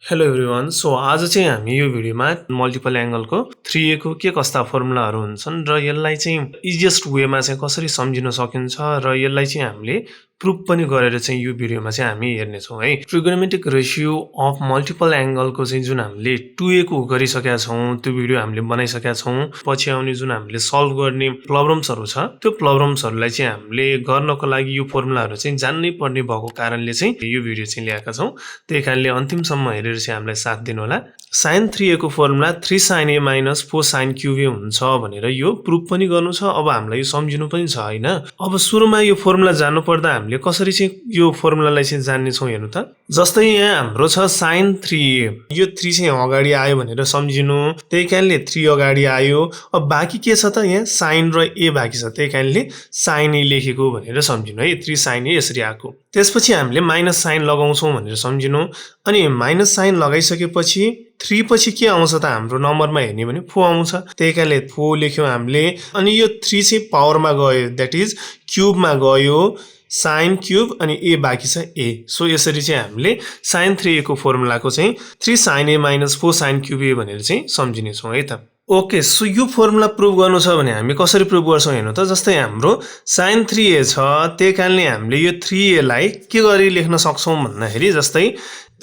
Hello everyone. So आज चाहिँ हामी यो भिडियोमा मल्टिपल एंगलको 3A को के कस्ता फर्मुलाहरू हुन्छन् र यसलाई चाहिँ इजिएस्ट वेमा चाहिँ कसरी सम्झिन सकिन्छ र यसलाई चाहिँ हामीले प्रुफ पनि गरेर चाहिँ यो भिडियोमा चाहिँ हामी हेर्ने छौं है। ट्रिगोनोमेट्रिक रेशियो अफ मल्टिपल एंगलको चाहिँ जुन हामीले 2A को गरिसकेका छौं त्यो भिडियो हामीले बनाइसकेका छौं। पछि आउने जुन हामीले सल्भ गर्ने प्रब्लम्सहरू छ त्यो प्रब्लम्सहरूलाई चाहिँ हामीले गर्नको लागि यो फर्मुलाहरू चाहिँ जान्नै पर्ने भएको कारणले चाहिँ यो भिडियो चाहिँ ल्याएका छौं। त्यही कारणले अन्तिमसम्म हेरेर चाहिँ हामीलाई साथ दिनु होला। sin3A को formula 3sin A minus 4sin cube हुन्छ भनेर यो प्रुफ पनि गर्नु छ। अब हामीलाई यो सम्झिनु पनि छ हैन। अब सुरुमा यो फर्मुला जान्नु पर्दा हामीले कसरी चाहिँ यो फर्मुलालाई चाहिँ जान्ने छौं हेर्नु त। जस्तै यहाँ हाम्रो छ sin3A, यो 3 चाहिँ अगाडि आयो भनेर सम्झिनु, त्यही कारणले 3 अगाडि आयो। अब बाँकी के छ त, यहाँ sin र a बाँकी छ, त्यही कारणले sin A लेखेको भनेर सम्झिनु है। 3sin A यसरी आको। त्यसपछि हामीले माइनस साइन लगाउँछौं भनेर सम्झिनु, अनि माइनस साइन लगाइसकेपछि 3 पछि के आउँछ त हाम्रो नम्बरमा हेर्ने भने 4 आउँछ, त्यही कारणले 4 लेख्यौं हामीले। अनि यो 3 चाहिँ पावरमा गयो, दैट इज क्यूबमा गयो, sin क्यूब अनि a बाँकी छ a। सो यसरी चाहिँ हामीले sin3A को फर्मुलाको चाहिँ 3sin A minus 4sin cube a भनेर चाहिँ सम्झिने छौं है त। ओके, सो यो फर्मुला प्रुभ गर्नु छ भने हामी कसरी प्रुभ गर्छौं हेर्नु त। जस्तै हाम्रो sin3A छ, त्यही कारणले हामीले यो 3A लाई के गरी लेख्न सक्छौं भन्दाखेरि, जस्तै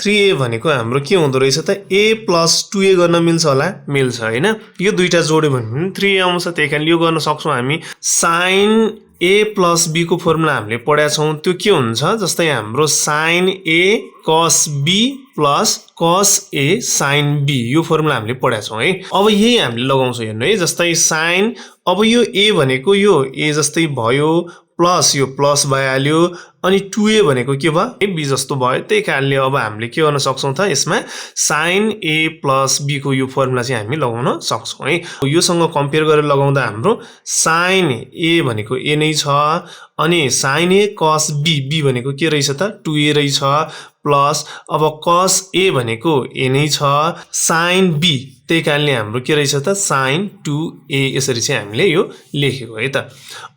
3A भनेको हाम्रो के हुँदो रहेछ त, a plus 2A गर्न मिल्छ होला, मिल्छ हैन। यो दुईटा जोड्यो भने 3A आउँछ, त्यही कारण यो गर्न सक्छौं हामी। sin A plus B को फर्मुला हामीले पढाएको छौं, त्यो के हुन्छ, जस्तै हाम्रो sin A cos B plus cos A sin B, यो फर्मुला हामीले पढाएको छौं है। अब यही हामीले लगाउँछौं हेर्नु है। जस्तै sin, अब यो a भनेको यो a जस्तै भयो, प्लस यो प्लस भइहाल्यो, अनि 2A भनेको के भयो, b जस्तो भयो, त्यही कारणले अब हामीले के गर्न सक्छौं त, यसमा sin A plus B को यो फर्मुला चाहिँ हामी लगाउन सक्छौं है। योसँग कम्पेयर गरेर लगाउँदा हाम्रो sin A भनेको a नै छ, अनि sin A cos B, b भनेको के रहेछ त, 2A रहेछ, प्लस अब cos A भनेको a नै छ, sin B, त्यही कारणले हाम्रो के रहेछ त, sin 2A, यसरी चाहिँ हामीले यो लेखेको है त।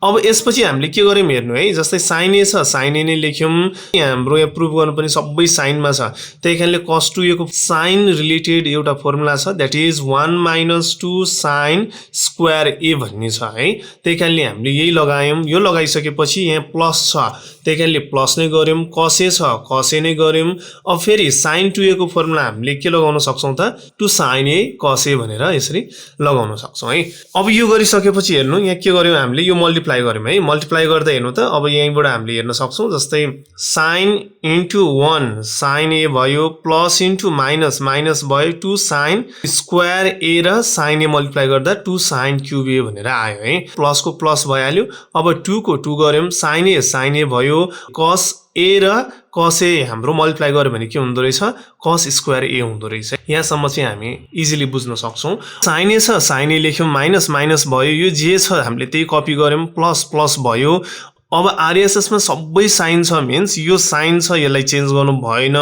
अब यसपछि हामीले के गर्यौं हेर्नु है। जस्तै sin A छ, sin A नै लेख्यौं। यहाँ हाम्रो यहाँ प्रुफ गर्नु पनि सबै साइनमा छ, त्यही कारणले cos2A को साइन रिलेटेड एउटा फर्मुला छ, that is 1 minus 2 sin square A भन्ने छ है। त्यही कारणले हामीले यही लगायौं। यो लगाइसकेपछि यहाँ प्लस छ, त्यही कारणले प्लस नै गर्यौं, cos A छ, cos A नै गर्यौं। अब फेरि sin 2A को फर्मुला हामीले के लगाउन सक्छौं त, 2 sin A cos A भनेर यसरी लगाउन सक्छौं है। अब यो गरिसकेपछि हेर्नु यहाँ के गर्यौं हामीले, यो मल्टिप्लाई गर्यौं है। मल्टिप्लाई गर्दा हेर्नु त, अब यहीँबाट हामीले हेर्न सक्छौं। जस्तै sin into 1 sin A भयो, प्लस into माइनस माइनस भयो, 2 sin square A र sin A मल्टिप्लाई गर्दा 2 sin cube A भनेर आयो है। प्लस को प्लस भइहाल्यो। अब 2 को 2 गर्यौं, sin A भयो, cos A र cos A हाम्रो मल्टिप्लाई गर्यो भने के हुँदो रहेछ, cos square A हुँदो रहेछ। यहाँसम्म चाहिँ हामी इजिली बुझ्न सक्छौं। sin A छ, sin A लेख्यौं, माइनस माइनस भयो, यो जे छ हामीले त्यही कपी गर्यौं, प्लस प्लस भयो। अब आरएसएस मा सबै साइन छ, मिन्स यो साइन छ, यसलाई चेन्ज गर्नु भएन।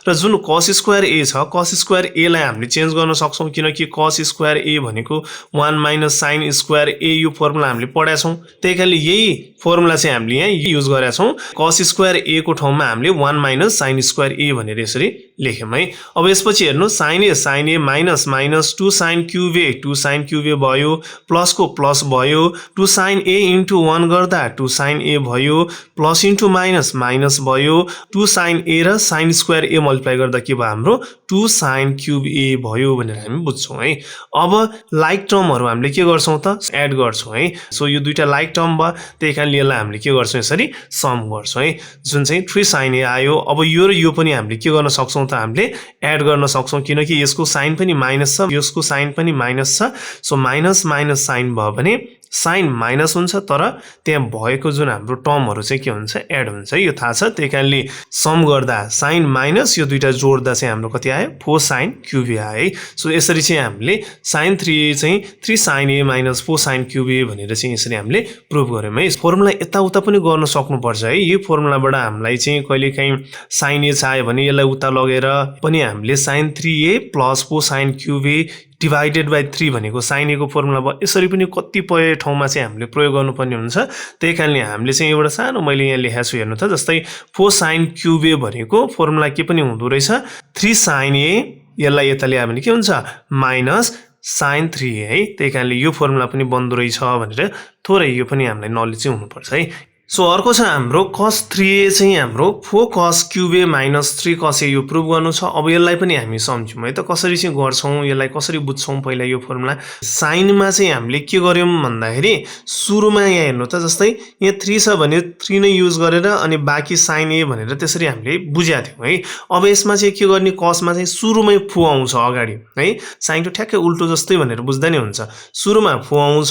र जुन cos स्क्वायर A छ, cos स्क्वायर A लाई हामीले चेन्ज गर्न सक्छौं, किनकि cos स्क्वायर A भनेको 1 minus sin स्क्वायर A, यो फर्मुला हामीले पढाएको छौं, त्यही कारणले यही फर्मुला चाहिँ हामीले यहाँ युज गरेका छौं। cos स्क्वायर A को ठाउँमा हामीले 1 minus sin स्क्वायर A भनेर यसरी लेख्यौं है। अब यसपछि हेर्नु, sin A minus minus 2 sin cube A, 2 sin cube A भयो, प्लस को प्लस भयो, 2 sin A into 1 गर्दा 2 sin A भयो, प्लस इन्टु माइनस माइनस भयो, 2 sin A र sin स्क्वायर A मल्टिप्लाई गर्दा के भयो हाम्रो 2 sin क्यूब A भयो भनेर हामी बुझ्छौं है। अब लाइक टर्महरु हामीले के गर्छौं त, एड गर्छौं है। सो यो दुईटा लाइक टर्म भयो, त्यही कारणले यसलाई हामीले के गर्छौं, यसरी सम गर्छौं है। जुन चाहिँ 3 sin A आयो। अब यो र यो पनि हामीले के गर्न सक्छौं त, हामीले एड गर्न सक्छौं, किनकि यसको साइन पनि माइनस छ, यसको साइन पनि माइनस छ। सो माइनस माइनस साइन भयो भने साइन माइनस हुन्छ, तर त्यहाँ भएको जुन हाम्रो टर्महरु चाहिँ के हुन्छ, एड हुन्छ, यो थाहा छ। त्यही कारणले सम गर्दा साइन माइनस यो दुईटा जोड्दा चाहिँ हाम्रो कति आयो, 4 sin क्यूब A आयो है। सो यसरी चाहिँ हामीले sin3A चाहिँ 3 sin A minus 4 sin cube A भनेर चाहिँ यसरी हामीले प्रुफ गर्यौं है। फर्मुला यताउता पनि गर्न सक्नुपर्छ है। यो फर्मुलाबाट हामीलाई चाहिँ कहिलेकाहीँ sin A चाहियो भने यसलाई उता लगेर पनि हामीले sin3A plus 4 sin cube A divided by 3 भनेको sin A को फर्मुला भयो। यसरी पनि कतिपय ठाउँमा चाहिँ हामीले प्रयोग गर्नुपर्ने हुन्छ। त्यही कारणले हामीले चाहिँ एउटा सानो मैले यहाँ लेखेको छु हेर्नु त, जस्तै 4 sin cube A भनेको फर्मुला के पनि हुँदो रहेछ 3 sin A, यसलाई यता ल्यायो भने के हुन्छ माइनस sin 3A है। त्यही कारणले यो फर्मुला पनि बन्दो रहेछ भनेर थोरै यो पनि हामीलाई नलेज चाहिँ हुनुपर्छ है। सो अर्को छ हाम्रो cos3A चाहिँ हाम्रो 4 cos cube A minus 3 cos A यो प्रुभ गर्नु छ। अब यसलाई पनि हामी सम्झौँ है त, कसरी चाहिँ गर्छौँ, यसलाई कसरी बुझ्छौँ पहिला यो फर्मुला। साइनमा चाहिँ हामीले के गर्यौँ भन्दाखेरि सुरुमा यहाँ हेर्नु त, जस्तै यहाँ 3 छ भने 3 नै युज गरेर अनि बाँकी sin A भनेर त्यसरी हामीले बुझेका थियौँ है। अब यसमा चाहिँ के गर्ने, cosमा चाहिँ सुरुमै 4 आउँछ अगाडि है, साइनको ठ्याक्कै उल्टो जस्तै भनेर बुझ्दा नै हुन्छ। सुरुमा 4 आउँछ,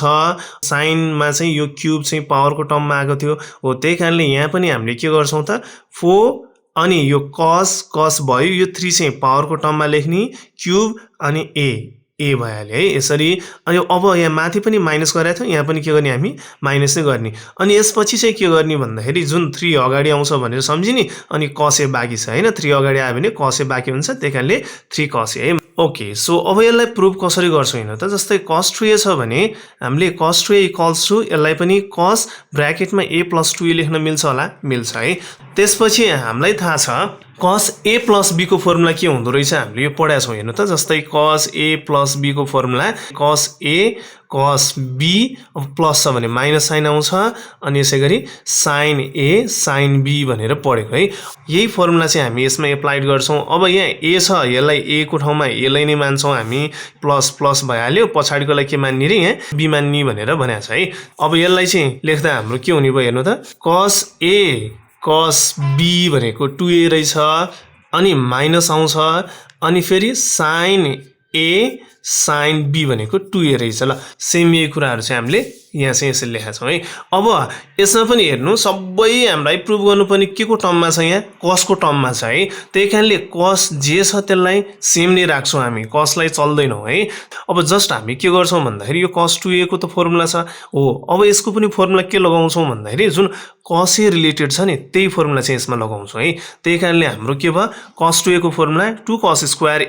साइनमा चाहिँ यो क्युब चाहिँ पावरको टर्ममा आएको थियो हो। त्यही कारणले यहाँ पनि हामीले के गर्छौँ त 4 अनि यो cos भयो, यो 3 चाहिँ पावरको टर्ममा लेख्ने, क्युब अनि a भइहाल्यो है यसरी। अनि अब यहाँ माथि पनि माइनस गरेको थियो, यहाँ पनि के गर्ने हामी माइनस नै गर्ने। अनि यसपछि चाहिँ के गर्ने भन्दाखेरि जुन 3 अगाडि आउँछ भनेर सम्झिने, अनि cos A बाँकी छ हैन, 3 अगाडि आयो भने cos A बाँकी हुन्छ, त्यही कारणले 3 cos A है। ओके, सो अब यसलाई प्रुभ कसरी गर्छौँ हेर्नु त, जस्तै cos3A छ भने हामीले cos3A इक्वल्स टु यसलाई पनि cos ब्र्याकेटमा A प्लस 2A लेख्न मिल्छ होला, मिल्छ है। त्यसपछि हामीलाई थाहा छ cos A प्लस B को फर्मुला के हुँदो रहेछ, हामीले यो पढाएको छौँ हेर्नु त। जस्तै cos A प्लस B को formula cos A cos B plus छ भने माइनस साइन आउँछ, अनि यसै गरी sin A sin B भनेर पढेको है। यही फर्मुला चाहिँ हामी यसमा एप्लाइड गर्छौँ। अब यहाँ A छ, यसलाई A को ठाउँमा A लाई नै मान्छौँ हामी, प्लस प्लस भइहाल्यो, पछाडिकोलाई के मान्ने रे यहाँ B मान्ने भनेर भनेको छ है। अब यसलाई चाहिँ लेख्दा हाम्रो के हुने भयो हेर्नु त, cos A cos B भनेको 2A रहेछ, अनि माइनस आउँछ, अनि फेरि sin A sin B भनेको 2A रहेछ। ल सेम यही कुराहरू चाहिँ हामीले यहाँ चाहिँ यसरी लेखेका छौँ है। अब यसमा पनि हेर्नु, सबै हामीलाई प्रुभ गर्नुपर्ने के को टर्ममा छ, यहाँ cos को टर्ममा छ है। त्यही कारणले cos जे छ त्यसलाई सेम नै राख्छौँ हामी, cos लाई चल्दैनौँ है। अब जस्ट हामी के गर्छौँ भन्दाखेरि यो cos2A को त फर्मुला छ हो, अब यसको पनि फर्मुला के लगाउँछौँ भन्दाखेरि जुन cos A रिलेटेड छ नि त्यही फर्मुला चाहिँ यसमा लगाउँछौँ है। त्यही कारणले हाम्रो के भयो, cos2A को फर्मुला 2 cos²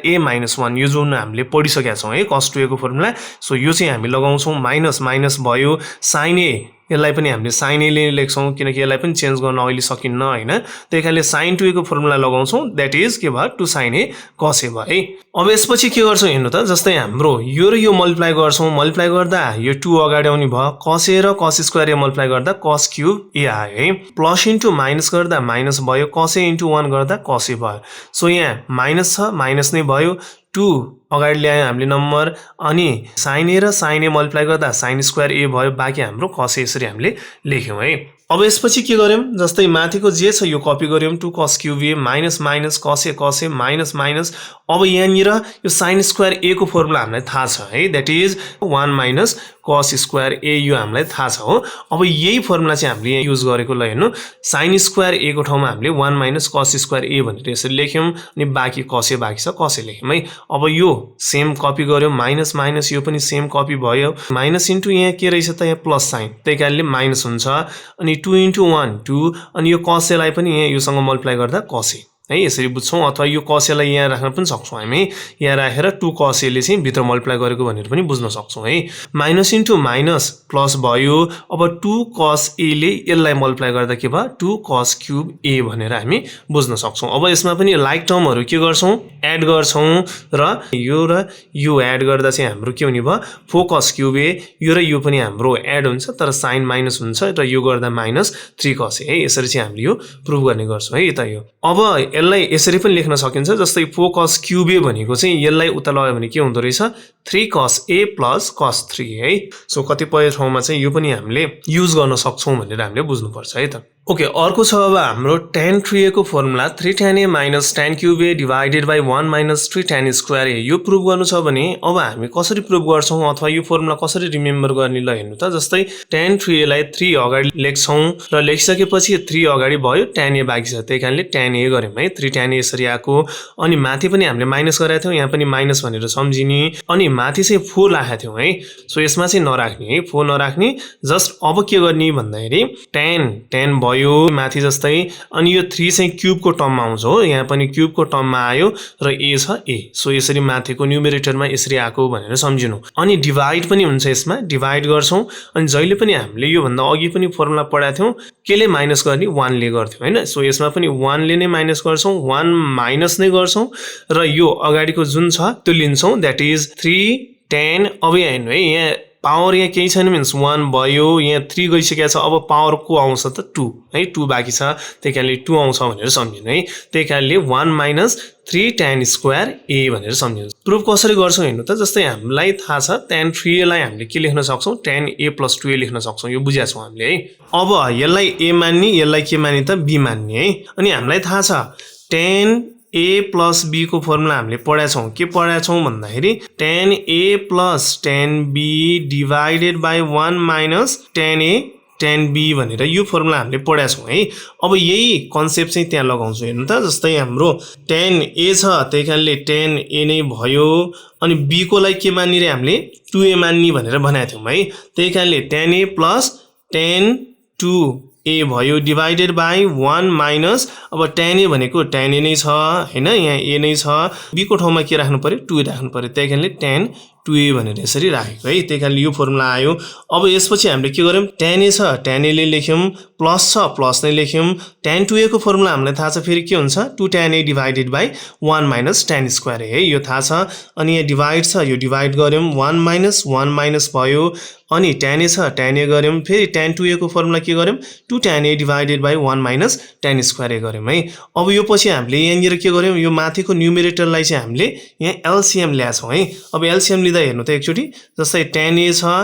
A - 1, यो जुन हामीले पढिसकेका छौँ है cos2A को फर्मुला। सो यो चाहिँ हामी लगाउँछौँ, माइनस माइनस भयो, sin A यसलाई पनि हामीले sin A ले लेख्छौँ, किनकि यसलाई पनि चेन्ज गर्न अहिले सकिन्न हैन। त्यही कारणले sin 2A को फर्मुला लगाउँछौँ, द्याट इज के भयो 2 sin A cos A भयो है। अब यसपछि के गर्छौँ हेर्नु त, जस्तै हाम्रो यो र यो मल्टिप्लाई गर्छौँ, मल्टिप्लाई गर्दा यो 2 अगाडि आउने भयो, cos A र cos² A मल्टिप्लाई गर्दा cos³ A आयो है। प्लस इन्टु माइनस गर्दा माइनस भयो, cos A इन्टु 1 गर्दा cos A भयो। सो यहाँ माइनस छ, माइनस नै भयो, 2 अगाडि ल्यायो हामीले नम्बर, अनि sin A र sin A मल्टिप्लाई गर्दा sin² A भयो, बाँकी हाम्रो cos A यसरी हामीले लेख्यौँ है। अब यसपछि के गर्यौँ, जस्तै माथिको जे छ यो कपी गर्यौँ, 2 cos³ A minus minus cos A minus minus. अब यहाँनिर यो sin² A को फर्मुला हामीलाई थाहा छ है, that is 1 minus cos² A, यो हामीलाई थाहा छ हो। अब यही फर्मुला चाहिँ हामीले यहाँ युज गरेको ल हेर्नु, sin² A को ठाउँमा हामीले 1 माइनस cos² A भनेर यसरी लेख्यौँ, अनि बाँकी cos A बाँकी छ cos A लेख्यौँ है। अब यो सेम कपी गर्यौँ, माइनस माइनस यो पनि सेम कपी भयो, माइनस इन्टु यहाँ के रहेछ त यहाँ प्लस साइन, त्यही कारणले माइनस हुन्छ, अनि 2 इन्टु 1 2, अनि यो cos A लाई पनि यहाँ योसँग मल्टिप्लाई गर्दा cos A है, यसरी बुझ्छौँ। अथवा यो cos A लाई यहाँ राख्न पनि सक्छौँ हामी, यहाँ राखेर 2 cos A ले चाहिँ भित्र मल्टिप्लाई गरेको भनेर पनि बुझ्न सक्छौँ है। माइनस इन्टु माइनस प्लस भयो, अब 2 cos A ले यसलाई मल्टिप्लाई गर्दा के भयो 2 cos³ A भनेर हामी बुझ्न सक्छौँ। अब यसमा पनि लाइक टर्महरू के गर्छौँ, एड गर्छौँ, र यो एड गर्दा चाहिँ हाम्रो के हुने भयो 4 cos³ A, यो र यो पनि हाम्रो एड हुन्छ, तर साइन माइनस हुन्छ, र यो गर्दा माइनस 3 cos A है। यसरी चाहिँ हामीले यो प्रुभ गर्ने गर्छौँ है त। यो अब यसलाई यसरी पनि लेख्न सकिन्छ, जस्तै 4 cos³ A भनेको चाहिँ यसलाई उता लगायो भने के हुँदो रहेछ 3 cos A प्लस cos3 है। सो कतिपय ठाउँमा चाहिँ यो पनि हामीले युज गर्न सक्छौँ भनेर हामीले बुझ्नुपर्छ है त। ओके, अर्को छ अब हाम्रो tan 3A को formula 3 tan A minus tan³ A divided by 1 minus 3 tan² A, यो प्रुभ गर्नु छ भने अब हामी कसरी प्रुभ गर्छौँ अथवा यो फर्मुला कसरी रिमेम्बर गर्ने ल हेर्नु त। जस्तै tan 3A लाई 3 अगाडि लेख्छौँ, र लेखिसकेपछि 3 अगाडि भयो, tan A बाँकी छ, त्यही कारणले tan A गर्यौँ है। 3 tan A यसरी आएको, अनि माथि पनि हामीले माइनस गरेका थियौँ, यहाँ पनि माइनस भनेर सम्झिने, अनि माथि चाहिँ 4 राखेका थियौँ है। सो यसमा चाहिँ नराख्ने है, 4 नराख्ने, जस्ट अब के गर्ने भन्दाखेरि tan भयो, भयो माथि जस्तै अनि यो 3 चाहिँ क्युबको टर्ममा आउँछ हो यहाँ पनि क्युबको टर्ममा आयो र a छ a सो यसरी माथिको न्युमेरेटरमा यसरी आको भनेर सम्झिनु अनि डिभाइड पनि हुन्छ यसमा डिभाइड गर्छौं अनि जहिले पनि हामीले यो भन्दा अघि पनि फर्मुला पढाएको थियौं केले माइनस गर्ने 1 ले गर्थ्यौ हैन सो यसमा पनि 1 ले नै माइनस गर्छौं 1 माइनस नै गर्छौं र यो अगाडिको जुन छ त्यो लिन्छौं दैट इज 3 10 अब यहाँ हेर्नु है यहाँ पावर यहाँ केही छैन मिन्स 1 भयो यहाँ 3 गइसकेको छ अब पावर को आउँछ त 2 है 2 बाँकी छ त्यसैले 2 आउँछ भनेर सम्झिनु है त्यसैले 1 माइनस 3 tan स्क्वायर a भनेर सम्झिनु प्रुफ कसरी गर्छौं हेर्नु त जस्तै हामीलाई थाहा छ tan 3a लाई हामीले के लेख्न सक्छौं tan a + 2a लेख्न सक्छौं यो बुझ्या छौं हामीले है अब यसलाई a मान्ने यसलाई के मान्ने त b मान्ने है अनि हामीलाई थाहा छ tan a plus b को फर्मुला हामीले पढाछौं के पढाछौं भन्दाखेरि tan a plus tan b divided by 1 minus tan a tan b भनेर यो फर्मुला हामीले पढाछौं है अब यही कन्सेप्ट चाहिँ त्यहाँ लगाउँछु हेर्नु त जस्तै हाम्रो tan a छ त्यसैले tan a नै भयो अनि b को लागि के मान्ने रे हामीले 2a मान्ने भनेर भनेको थियौं है त्यसैले tan a plus tan 2a भयो डिवाइडेड बाइ 1 माइनस अब tan a भनेको tan a नै छ हैन यहाँ a नै छ b को ठाउँमा के राख्नु पर्यो 2 राख्नु पर्यो त्यसैले tan 2a भनेर यसरी राखेको है त्यसैले यो फर्मुला आयो अब यसपछि हामीले के गर्यौं tan a छ tan a ले लेख्यौं प्लस छ प्लस नै लेख्यौं tan 2a को फर्मुला हामीलाई थाहा छ फेरि के हुन्छ 2 tan a divided by 1 minus tan square है यो थाहा छ अनि यहाँ डिवाइड छ यो डिवाइड गर्यौं 1 माइनस भयो अनि tan a छ tan a गर्यौं फेरि tan 2a को फर्मुला के गर्यौं 2 tan a divided by 1 minus tan square a गर्यौं है अब यो पछि हामीले यहाँनिर के गर्यौं यो माथिको न्युमेरेटरलाई चाहिँ हामीले यहाँ एलसीएम ल्याछौं है अब एलसीएम लिँदा हेर्नु त एकचोटी जस्तै tan a छ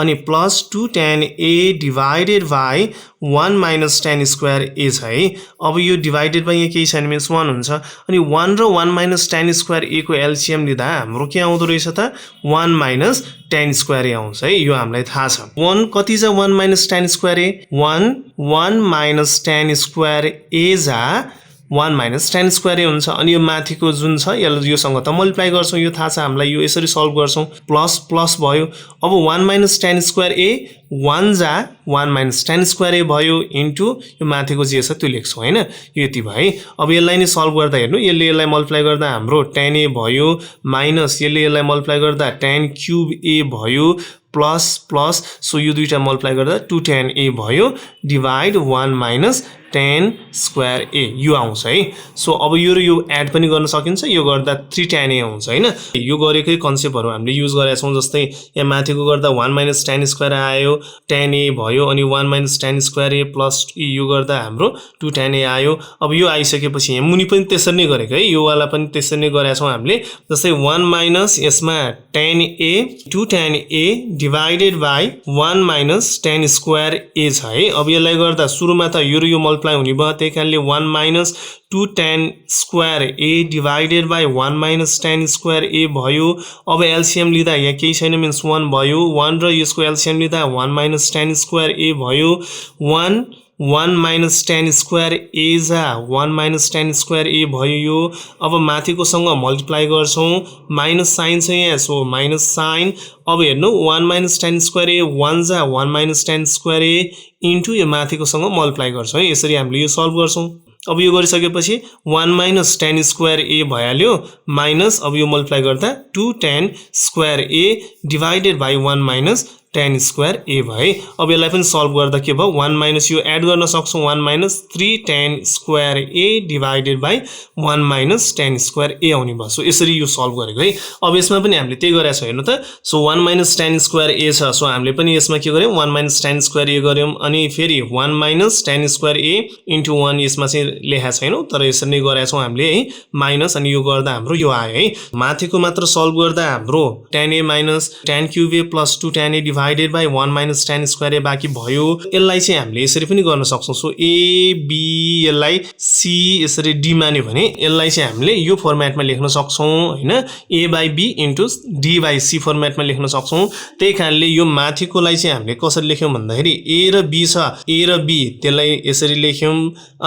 अनि plus 2 tan a divided by 1 minus tan square a छ है अब यो डिवाइडेड बाइ यहाँ केही छैन मिन्स 1 हुन्छ अनि 1 र 1 माइनस tan स्क्वायर a को एलसीएम लिँदा हाम्रो के आउँदो रहेछ त 1 माइनस tan स्क्वायर a आउँछ है यो हामीलाई थाहा छ 1 कति छ 1 minus tan square a 1 minus tan square a जा 1 माइनस tan स्क्वायर a हुन्छ अनि यो माथिको जुन छ योसँग त मल्टिप्लाई गर्छौं यो थाहा छ हामीलाई यो यसरी सल्भ गर्छौं प्लस प्लस भयो अब 1 माइनस tan स्क्वायर a 1 जा 1 माइनस tan स्क्वायर a भयो इन्टु यो माथिको जे छ त्यो लेख्छौं हैन यो यति भयो अब यसलाई नै सल्भ गर्दा हेर्नु यसलाई मल्टिप्लाई गर्दा हाम्रो tan a भयो माइनस यसलाई मल्टिप्लाई गर्दा tan क्यूब a भयो प्लस प्लस सो यो दुईटा मल्टिप्लाई गर्दा 2 tan a भयो divide 1 minus tan square a यो आउँछ है सो अब यो र यो एड पनि गर्न सकिन्छ यो गर्दा 3 tan a आउँछ हैन यो गरेकै कन्सेप्टहरु हामीले युज गरेका छौं जस्तै यहाँ माथिको गर्दा 1 माइनस tan स्क्वायर आयो tan a भयो अनि 1 minus tan square a plus यो गर्दा हाम्रो 2 tan a आयो अब यो आइसकेपछि यहाँ मुनि पनि त्यसरी नै गरेको है यो वाला पनि त्यसरी नै गरेका छौं हामीले जस्तै 1 माइनस यसमा tan a 2 tan a divided by 1 minus tan square a छ है अब यसलाई गर्दा सुरुमा त यो र यो मल्टिप्लाई हुने भयो त्यसैले 1 minus 2 tan square a divided by 1 minus tan square a भयो अब एलसीएम लिँदा यहाँ केही छैन मिन्स 1 भयो 1 र यसको एलसीएम लिँदा 1 माइनस tan स्क्वायर a भयो 1 माइनस tan स्क्वायर a जा 1 माइनस tan स्क्वायर a भयो यो अब माथिको सँग मल्टिप्लाई गर्छौं माइनस साइन छ यहाँ सो माइनस साइन अब हेर्नु 1 माइनस tan स्क्वायर a 1 जा 1 minus tan square a into यो माथिको सँग मल्टिप्लाई गर्छौं है यसरी हामीले यो सल्भ गर्छौं अब यो गरिसकेपछि 1 माइनस tan स्क्वायर a भइहाल्यो माइनस अब यो मल्टिप्लाई गर्दा 2 tan square a divided by 1 minus tan square a भए अब यसलाई पनि सल्भ गर्दा के भयो 1 माइनस यो एड गर्न सक्छौं 1 minus 3 tan square a divided by 1 minus tan square a आउने भयो सो यसरी यो सल्भ गरेको है अब यसमा पनि हामीले त्यही गरेका छौं हेर्नु त so 1 minus tan square a छ सो हामीले पनि यसमा के गर्यौं 1 माइनस tan स्क्वायर a गर्यौं अनि फेरि 1 minus tan square a into 1 यसमा चाहिँ लेखेका छैनौं तर यसरी नै गरेका छौं हामीले है माइनस अनि यो गर्दा हाम्रो यो आयो है माथिको मात्र सल्भ गर्दा हाम्रो tan a minus tan cube a plus 2 tan a divided by 1 minus tan square a बाँकी भयो यसलाई चाहिँ हामीले यसरी पनि गर्न सक्छौं सो a b यसलाई c यसरी d मान्यो भने यसलाई चाहिँ हामीले यो फर्मेटमा लेख्न सक्छौं हैन a by b into d by c फर्मेटमा लेख्न सक्छौं त्यसैकारणले यो माथिकोलाई चाहिँ हामीले कसरी लेख्यौं भन्दाखेरि a र b छ a र b त्यसलाई यसरी लेख्यौं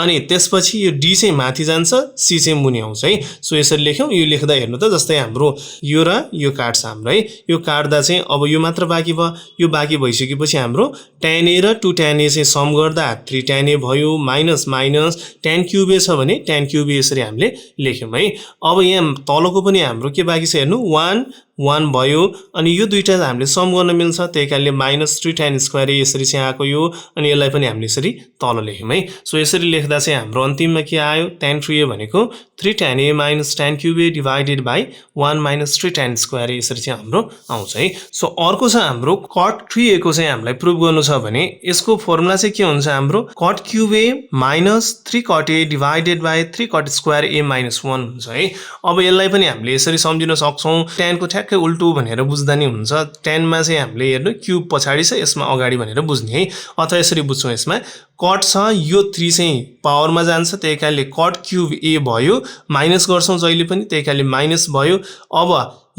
अनि त्यसपछि यो d चाहिँ माथि जान्छ c चाहिँ मुनि आउँछ है सो यसरी लेख्यौं यो लेख्दा हेर्नु त जस्तै हाम्रो यो र यो काट्छ हाम्रो है यो काट्दा चाहिँ अब यो मात्र बाँकी भयो यो बाँकी भइसकेपछि हाम्रो tan A र 2 tan A चाहिँ सम गर्दा 3 tan A भयो minus minus tan cube A छ भने tan cube A यसरी हामीले लेख्यौं है। अब यहाँ तलको पनि हाम्रो के बाँकी छ हेर्नु 1 1 भयो अनि यो दुईटा हामीले सम गर्न मिल्छ त्यही कारणले माइनस 3 tan square A यसरी चाहिँ आएको यो अनि यसलाई पनि हामीले यसरी तल लेख्यौं है। सो यसरी लेख्दा चाहिँ हाम्रो अन्तिममा के आयो tan 3A भनेको 3 tan A minus tan cube A divided by 1 minus 3 tan square A यसरी चाहिँ हाम्रो आउँछ है। सो अर्को छ हाम्रो cot 3A को चाहिँ हामीलाई प्रुभ गर्नु छ भने यसको फर्मुला चाहिँ के हुन्छ हाम्रो cot cube A minus 3 cot A divided by 3 cot square A minus 1 हुन्छ है। अब यसलाई पनि हामीले यसरी सम्झिन सक्छौं tan को ठ्याक्कै उल्टो भनेर बुझ्दा नि हुन्छ। tan मा चाहिँ हामीले हेर्नु क्यूब पछाडी छ यसमा अगाडि भनेर बुझ्ने है अथवा यसरी बुझ्छौं यसमा cot छ यो 3 चाहिँ पावरमा जान्छ त्यही कारणले cot cube A भयो माइनस गर्छौं जहिले पनि त्यही कारणले माइनस भयो। अब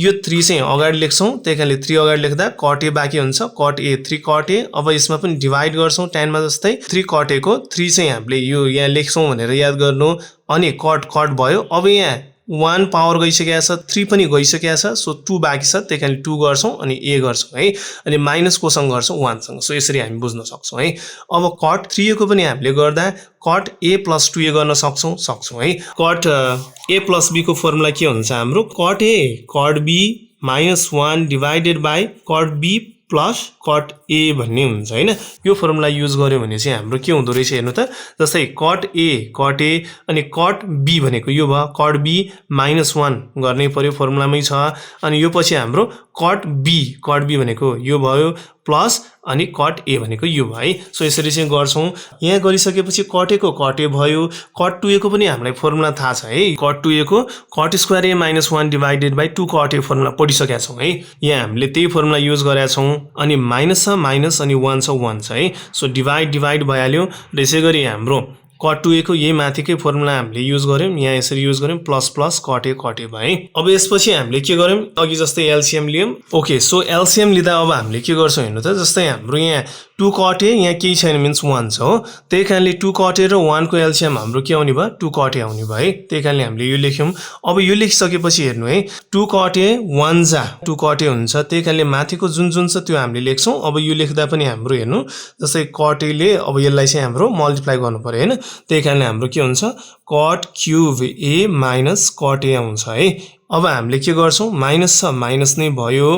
यो 3 चाहिँ अगाडि लेख्छौं त्यही कारणले 3 अगाडि लेख्दा cot A बाँकी हुन्छ cot A 3 cot A। अब यसमा पनि डिवाइड गर्छौं tan मा जस्तै 3 cot A को 3 चाहिँ हामीले यो यहाँ लेख्छौं भनेर याद गर्नु अनि cot भयो। अब यहाँ 1 पावर गइसकेको छ 3 पनि गइसकेको छ सो 2 बाँकी छ त्यही कारणले 2 गर्छौं अनि A गर्छौं है अनि माइनस कोसँग गर्छौं 1 सँग। सो यसरी हामी बुझ्न सक्छौं है। अब cot 3A को पनि हामीले गर्दा cot A plus 2A गर्न सक्छौं है। cot A plus B को फर्मुला के हुन्छ हाम्रो cot A cot B minus 1 divided by cot B plus cot A भन्ने हुन्छ हैन। यो फर्मुला युज गर्यो भने चाहिँ हाम्रो के हुँदो रहेछ हेर्नु त जस्तै cot A अनि cot B भनेको यो भयो cot B minus 1 गर्नै पर्यो फर्मुलामै छ अनि यो पछि हाम्रो cot B भनेको यो भयो प्लस अनि cot A भनेको यो भयो है। सो यसरी चाहिँ गर्छौं यहाँ गरिसकेपछि cot A को cot A भयो cot 2A को पनि हामीलाई फर्मुला थाहा छ है cot 2A को cot square A minus 1 divided by 2 cot A formula पढिसकेका छौं है। यहाँ हामीले त्यही फर्मुला युज गरेका छौं अनि माइनस छ माइनस अनि 1 छ है। सो डिवाइड भइहाल्यो र यसैगरी हाम्रो cot 2A को यही माथिकै फर्मुला हामीले युज गर्यौं यहाँ यसरी युज गर्यौं प्लस प्लस cot A भए। अब यसपछि हामीले के गर्यौं अघि जस्तै एलसीएम लियौं। ओके सो एलसीएम लिदा अब हामीले के गर्छौं हेर्नु त जस्तै हाम्रो यहाँ 2 cot A यहाँ केही छैन मिन्स 1 छ हो त्यही कारणले 2 cot A र 1 को एलसीएम हाम्रो के आउने भयो 2 cot A आउने भयो है त्यही कारणले हामीले यो लेख्यौं। अब यो लेखिसकेपछि हेर्नु है 2 cot A 1 जा 2 cot A हुन्छ त्यही कारणले माथिको जुन छ त्यो हामीले लेख्छौं। अब यो लेख्दा पनि हाम्रो हेर्नु जस्तै cot A ले अब यसलाई चाहिँ हाम्रो मल्टिप्लाई गर्नु पर्यो हैन त्यही कारणले हाम्रो के हुन्छ cot cube A minus cot A आउँछ है। अब हामीले के गर्छौं माइनस छ माइनस नै भयो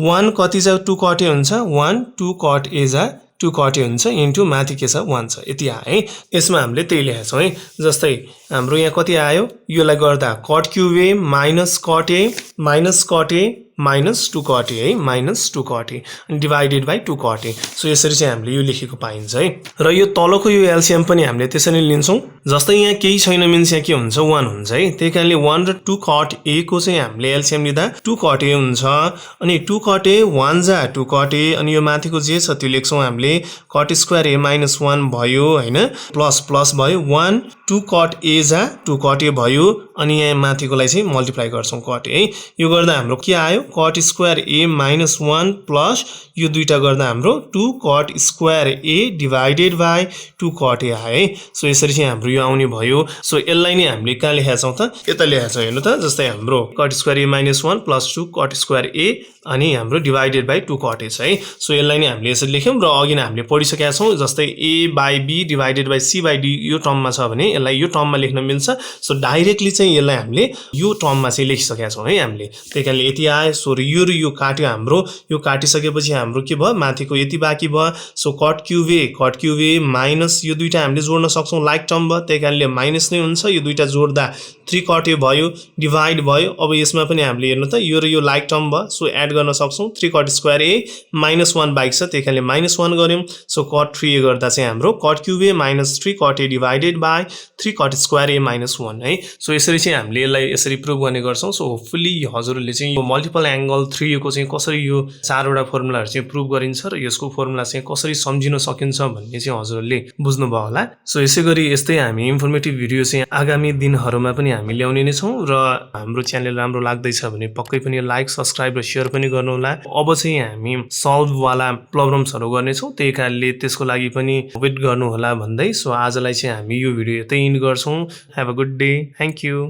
1 कति जा 2 cot A हुन्छ 1 2 cot A जा 2 cot A हुन्छ इन्टु माथि के छ 1 छ यति आयो है। यसमा हामीले त्यही लेखेका छौं है जस्तै हाम्रो यहाँ कति आयो योलाई गर्दा cot cube A minus cot A minus 2 cot A है minus 2 cot A divided by 2 cot A। So यसरी चाहिँ हामीले यो लेखेको पाइन्छ है र यो तलको यो एलसीएम पनि हामीले त्यसरी लिन्छौं जस्तै यहाँ केही छैन मिन्स यहाँ के हुन्छ 1 हुन्छ है त्यही कारणले 1 र 2 cot A को चाहिँ हामीले एलसीएम लिदा 2 cot A हुन्छ अनि 2 cot A 1 जा 2 cot A अनि यो माथिको जे छ त्यो लेख्छौं हामीले cot square A minus 1 भयो हैन प्लस प्लस भयो 1 2 cot A जा 2 cot A भयो अनि यहाँ माथिकोलाई चाहिँ मल्टिप्लाई गर्छौं cot A है। यो गर्दा हाम्रो के आयो cot square A minus 1 plus यो दुईटा गर्दा हाम्रो 2 cot square A divided by 2 cot A आयो है। सो यसरी चाहिँ हाम्रो यो आउने भयो। सो यसलाई नै हामीले कहाँ लेखेका छौं त यता लेखेका छौं हेर्नु त जस्तै हाम्रो cot square A minus 1 plus 2 cot square A अनि हाम्रो divided by 2 cot A छ है। सो यसलाई नै हामीले यसरी लेख्यौं र अघि नै हामीले पढिसकेका छौं जस्तै A by B divided by C by D यो टर्ममा छ भने यसलाई यो टर्ममा लेख्न मिल्छ। सो डाइरेक्टली चाहिँ यसलाई हामीले यो टर्ममा चाहिँ लेखिसकेका छौं है हामीले त्यही कारणले यति आयो। सो र यो काट्यो हाम्रो यो काटिसकेपछि हाम्रो के भयो माथिको यति बाँकी भयो। So cot cube A minus यो दुईटा हामीले जोड्न सक्छौं लाइक टर्म भयो त्यही कारणले माइनस नै हुन्छ यो दुईटा जोड्दा 3 cot A भयो डिवाइड भयो। अब यसमा पनि हामीले हेर्नु त यो र यो लाइक टर्म भयो सो एड गर्न सक्छौं 3 cot square A minus 1 bike छ त्यही कारणले माइनस 1 गर्यौं। सो cot 3A गर्दा चाहिँ हाम्रो cot cube A minus 3 cot A divided by 3 cot square A minus 1 है। सो यसरी चाहिँ हामीले यसलाई यसरी प्रुभ गर्ने गर्छौं। सो होपफुली हजुरहरूले चाहिँ यो मल्टिपल एंगल 3A को चाहिँ कसरी यो चारवटा फर्मुलाहरु चाहिँ प्रुभ गरिन्छ र यसको फर्मुला चाहिँ कसरी सम्झिन सकिन्छ भन्ने चाहिँ हजुरहरूले बुझ्नु भयो होला। सो यसैगरी यस्तै हामी इन्फर्मेटिभ भिडियो चाहिँ आगामी दिनहरुमा पनि हामी ल्याउने नै छौं र हाम्रो च्यानल राम्रो लाग्दैछ भने पक्कै पनि लाइक सब्स्क्राइब र शेयर पनि गर्नु होला। अब चाहिँ हामी सल्भ वाला प्रब्लम्सहरु गर्ने छौं त्यही कारणले त्यसको लागि पनि वेट गर्नु होला भन्दै सो आजलाई चाहिँ हामी यो भिडियो यतै एन्ड गर्छौं। Have a good day. Thank you.